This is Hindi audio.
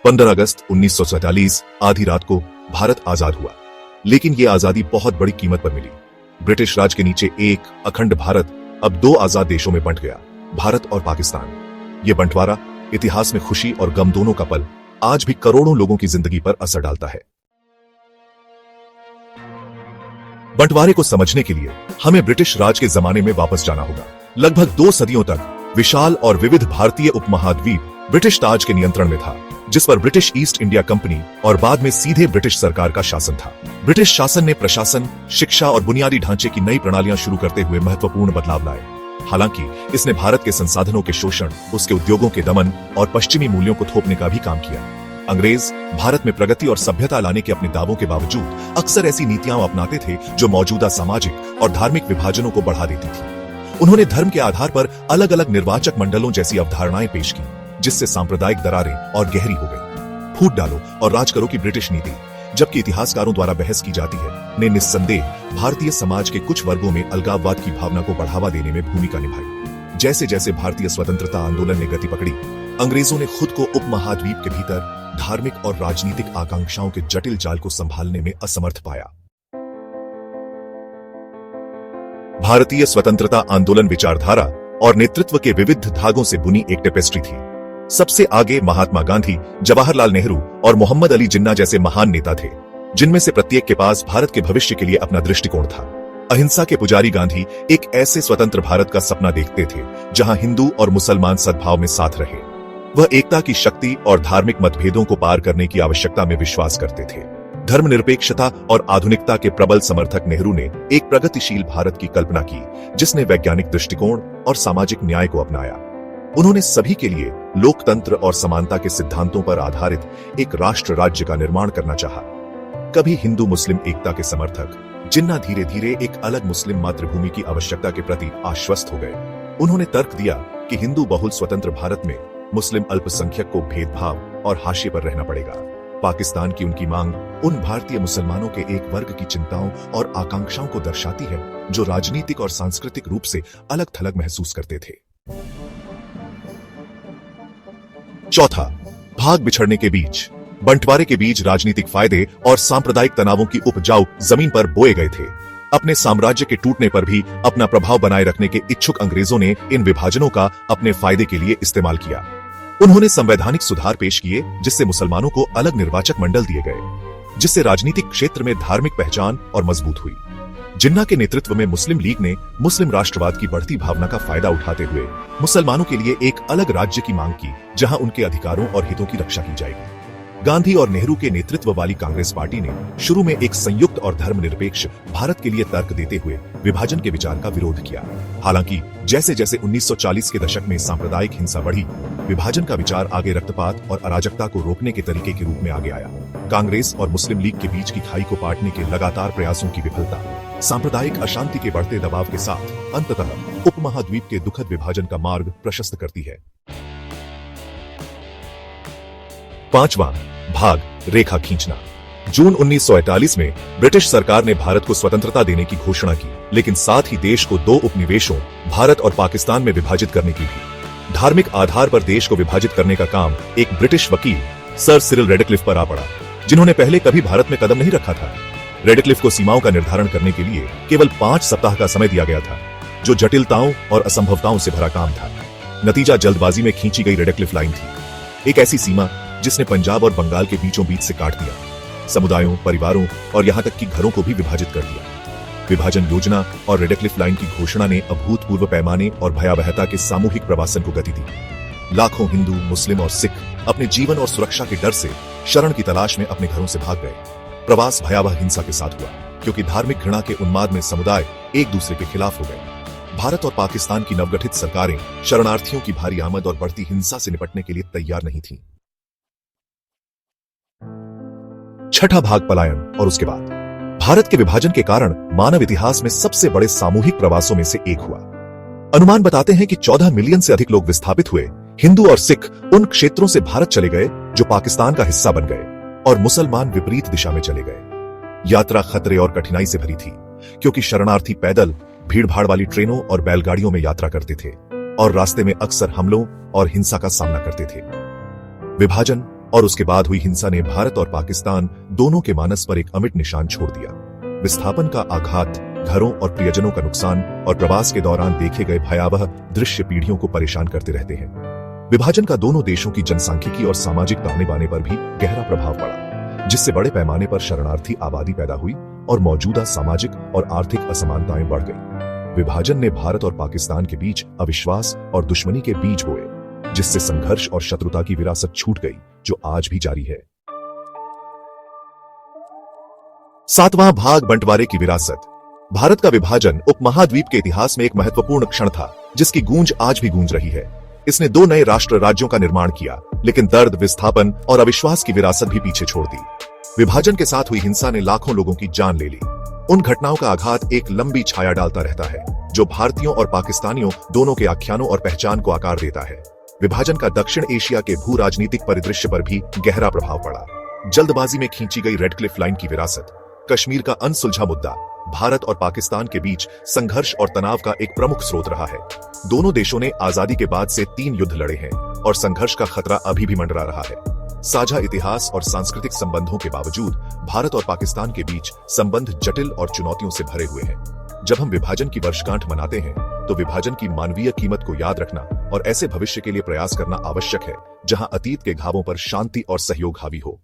15 अगस्त 1947 आधी रात को भारत आजाद हुआ, लेकिन यह आजादी बहुत बड़ी कीमत पर मिली। ब्रिटिश राज के नीचे एक अखंड भारत अब दो आजाद देशों में बंट गया, भारत और पाकिस्तान। यह बंटवारा इतिहास में खुशी और गम दोनों का पल आज भी करोड़ों लोगों की जिंदगी पर असर डालता है। बंटवारे को समझने के लिए हमें ब्रिटिश राज के जमाने में वापस जाना होगा। लगभग 2 सदियों तक विशाल और विविध भारतीय उपमहाद्वीप ब्रिटिश ताज के नियंत्रण में था, जिस पर ब्रिटिश ईस्ट इंडिया कंपनी और बाद में सीधे ब्रिटिश सरकार का शासन था। ब्रिटिश शासन ने प्रशासन, शिक्षा और बुनियादी ढांचे की नई प्रणालियां शुरू करते हुए महत्वपूर्ण बदलाव लाए। हालांकि इसने भारत के संसाधनों के शोषण, उसके उद्योगों के दमन और पश्चिमी मूल्यों को थोपने का भी काम किया। अंग्रेज भारत में प्रगति और सभ्यता लाने के अपने दावों के बावजूद अक्सर ऐसी नीतियां अपनाते थे जो मौजूदा सामाजिक और धार्मिक विभाजनों को बढ़ा देती थी। उन्होंने धर्म के आधार पर अलग अलग निर्वाचक मंडलों जैसी अवधारणाएं पेश की, जिससे सांप्रदायिक दरारें और गहरी हो गई। फूट डालो और राज करो की ब्रिटिश नीति, जबकि इतिहासकारों द्वारा बहस की जाती है, ने निस्संदेह भारतीय समाज के कुछ वर्गों में अलगाववाद की भावना को बढ़ावा देने में भूमिका निभाई। जैसे जैसे भारतीय स्वतंत्रता आंदोलन ने गति पकड़ी, अंग्रेजों ने खुद को उपमहाद्वीप के भीतर धार्मिक और राजनीतिक आकांक्षाओं के जटिल जाल को संभालने में असमर्थ पाया। भारतीय स्वतंत्रता आंदोलन विचारधारा और नेतृत्व के विविध धागों से बुनी एक टेपेस्ट्री थी। सबसे आगे महात्मा गांधी, जवाहरलाल नेहरू और मोहम्मद अली जिन्ना जैसे महान नेता थे, जिनमें से प्रत्येक के पास भारत के भविष्य के लिए अपना दृष्टिकोण था। अहिंसा के पुजारी गांधी एक ऐसे स्वतंत्र भारत का सपना देखते थे जहां हिंदू और मुसलमान सद्भाव में साथ रहे। वह एकता की शक्ति और धार्मिक मतभेदों को पार करने की आवश्यकता में विश्वास करते थे। धर्मनिरपेक्षता और आधुनिकता के प्रबल समर्थक नेहरू ने एक प्रगतिशील भारत की कल्पना की, जिसने वैज्ञानिक दृष्टिकोण और सामाजिक न्याय को अपनाया। उन्होंने सभी के लिए लोकतंत्र और समानता के सिद्धांतों पर आधारित एक राष्ट्र राज्य का निर्माण करना चाहा। कभी हिंदू मुस्लिम एकता के समर्थक जिन्ना धीरे धीरे एक अलग मुस्लिम मातृभूमि की आवश्यकता के प्रति आश्वस्त हो गए। उन्होंने तर्क दिया कि हिंदू बहुल स्वतंत्र भारत में मुस्लिम अल्पसंख्यक को भेदभाव और हाशिए पर रहना पड़ेगा। पाकिस्तान की उनकी मांग उन भारतीय मुसलमानों के एक वर्ग की चिंताओं और आकांक्षाओं को दर्शाती है जो राजनीतिक और सांस्कृतिक रूप से अलग थलग महसूस करते थे। चौथा, भाग बिछड़ने के बीच। बंटवारे के बीच राजनीतिक फायदे और सांप्रदायिक तनावों की उपजाऊ जमीन पर बोए गए थे। अपने साम्राज्य के टूटने पर भी अपना प्रभाव बनाए रखने के इच्छुक अंग्रेजों ने इन विभाजनों का अपने फायदे के लिए इस्तेमाल किया। उन्होंने संवैधानिक सुधार पेश किए, जिससे मुसलमानों को अलग निर्वाचक मंडल दिए गए, जिससे राजनीतिक क्षेत्र में धार्मिक पहचान और मजबूत हुई। जिन्ना के नेतृत्व में मुस्लिम लीग ने मुस्लिम राष्ट्रवाद की बढ़ती भावना का फायदा उठाते हुए मुसलमानों के लिए एक अलग राज्य की मांग की, जहां उनके अधिकारों और हितों की रक्षा की जाएगी। गांधी और नेहरू के नेतृत्व वाली कांग्रेस पार्टी ने शुरू में एक संयुक्त और धर्मनिरपेक्ष भारत के लिए तर्क देते हुए विभाजन के विचार का विरोध किया। हालांकि जैसे जैसे 1940 के दशक में सांप्रदायिक हिंसा बढ़ी, विभाजन का विचार आगे रक्तपात और अराजकता को रोकने के तरीके के रूप में आगे आया। कांग्रेस और मुस्लिम लीग के बीच की खाई को पाटने के लगातार प्रयासों की विफलता सांप्रदायिक अशांति के बढ़ते दबाव के साथ अंततः उपमहाद्वीप के दुखद विभाजन का मार्ग प्रशस्त करती है। पांचवां, भाग रेखा खींचना। जून 1948 में ब्रिटिश सरकार ने भारत को स्वतंत्रता देने की घोषणा की, लेकिन साथ ही देश को 2 उपनिवेशों भारत और पाकिस्तान में विभाजित करने की भी। धार्मिक आधार पर देश को विभाजित करने का काम एक ब्रिटिश वकील सर सिरिल रेडक्लिफ पर आ पड़ा, जिन्होंने पहले कभी भारत में कदम नहीं रखा था। रेडक्लिफ को सीमाओं का निर्धारण करने के लिए केवल 5 सप्ताह का समय दिया गया था, जो जटिलताओं और असंभवताओं से भरा काम था। नतीजा जल्दबाजी में खींची गई रेडक्लिफ लाइन थी, एक ऐसी सीमा जिसने पंजाब और बंगाल के बीचों बीच से काट दिया, समुदायों, परिवारों और यहां तक कि घरों को भी विभाजित कर दिया। विभाजन योजना और रेडक्लिफ लाइन की घोषणा ने अभूतपूर्व पैमाने और भयावहता के सामूहिक प्रवासन को गति दी। लाखों हिंदू, मुस्लिम और सिख अपने जीवन और सुरक्षा के डर से शरण की तलाश में अपने घरों से भाग गए। प्रवास भयावह हिंसा के साथ हुआ, क्योंकि धार्मिक घृणा के उन्माद में समुदाय एक दूसरे के खिलाफ हो गए। भारत और पाकिस्तान की नवगठित सरकारें शरणार्थियों की भारी आमद और बढ़ती हिंसा से निपटने के लिए तैयार नहीं थीं। छठा भाग, पलायन और उसके बाद। भारत के विभाजन के कारण मानव इतिहास में सबसे बड़े सामूहिक प्रवासों में से एक हुआ। अनुमान बताते हैं कि 14 मिलियन से अधिक लोग विस्थापित हुए। हिंदू और सिख उन क्षेत्रों से भारत चले गए जो पाकिस्तान का हिस्सा बन गए, और मुसलमान विपरीत दिशा में चले गए। यात्रा खतरे और कठिनाई से भरी थी, क्योंकि शरणार्थी पैदल, भीड़भाड़ वाली ट्रेनों और बैलगाड़ियों में यात्रा करते थे और रास्ते में अक्सर हमलों और हिंसा का सामना करते थे। विभाजन और उसके बाद हुई हिंसा ने भारत और पाकिस्तान दोनों के मानस पर एक अमिट निशान छोड़ दिया। विस्थापन का आघात, घरों और प्रियजनों का नुकसान और प्रवास के दौरान देखे गए भयावह दृश्य पीढ़ियों को परेशान करते रहते हैं। विभाजन का दोनों देशों की जनसांख्यिकी और सामाजिक ताने बाने पर भी गहरा प्रभाव पड़ा, जिससे बड़े पैमाने पर शरणार्थी आबादी पैदा हुई और मौजूदा सामाजिक और आर्थिक असमानताएं बढ़ गई। विभाजन ने भारत और पाकिस्तान के बीच अविश्वास और दुश्मनी के बीज बोए, जिससे संघर्ष और शत्रुता की विरासत छूट गई, जो आज भी जारी है। 7वां भाग, बंटवारे की विरासत। भारत का विभाजन उपमहाद्वीप के इतिहास में एक महत्वपूर्ण क्षण था, जिसकी गूंज आज भी गूंज रही है। इसने 2 नए राष्ट्र राज्यों का निर्माण किया, लेकिन दर्द, विस्थापन और अविश्वास की विरासत भी पीछे छोड़ दी। विभाजन के साथ हुई हिंसा ने लाखों लोगों की जान ले ली। उन घटनाओं का आघात एक लंबी छाया डालता रहता है, जो भारतीयों और पाकिस्तानियों दोनों के आख्यानों और पहचान को आकार देता है। विभाजन का दक्षिण एशिया के भू राजनीतिक परिदृश्य पर भी गहरा प्रभाव पड़ा। जल्दबाजी में खींची गई रेड क्लिफ लाइन की विरासत, कश्मीर का अनसुलझा मुद्दा भारत और पाकिस्तान के बीच संघर्ष और तनाव का एक प्रमुख स्रोत रहा है। दोनों देशों ने आजादी के बाद से 3 युद्ध लड़े हैं और संघर्ष का खतरा अभी भी मंडरा रहा है। साझा इतिहास और सांस्कृतिक संबंधों के बावजूद भारत और पाकिस्तान के बीच संबंध जटिल और चुनौतियों से भरे हुए हैं। जब हम विभाजन की वर्षगांठ मनाते हैं, तो विभाजन की मानवीय कीमत को याद रखना और ऐसे भविष्य के लिए प्रयास करना आवश्यक है, जहां अतीत के घावों पर शांति और सहयोग हावी हो।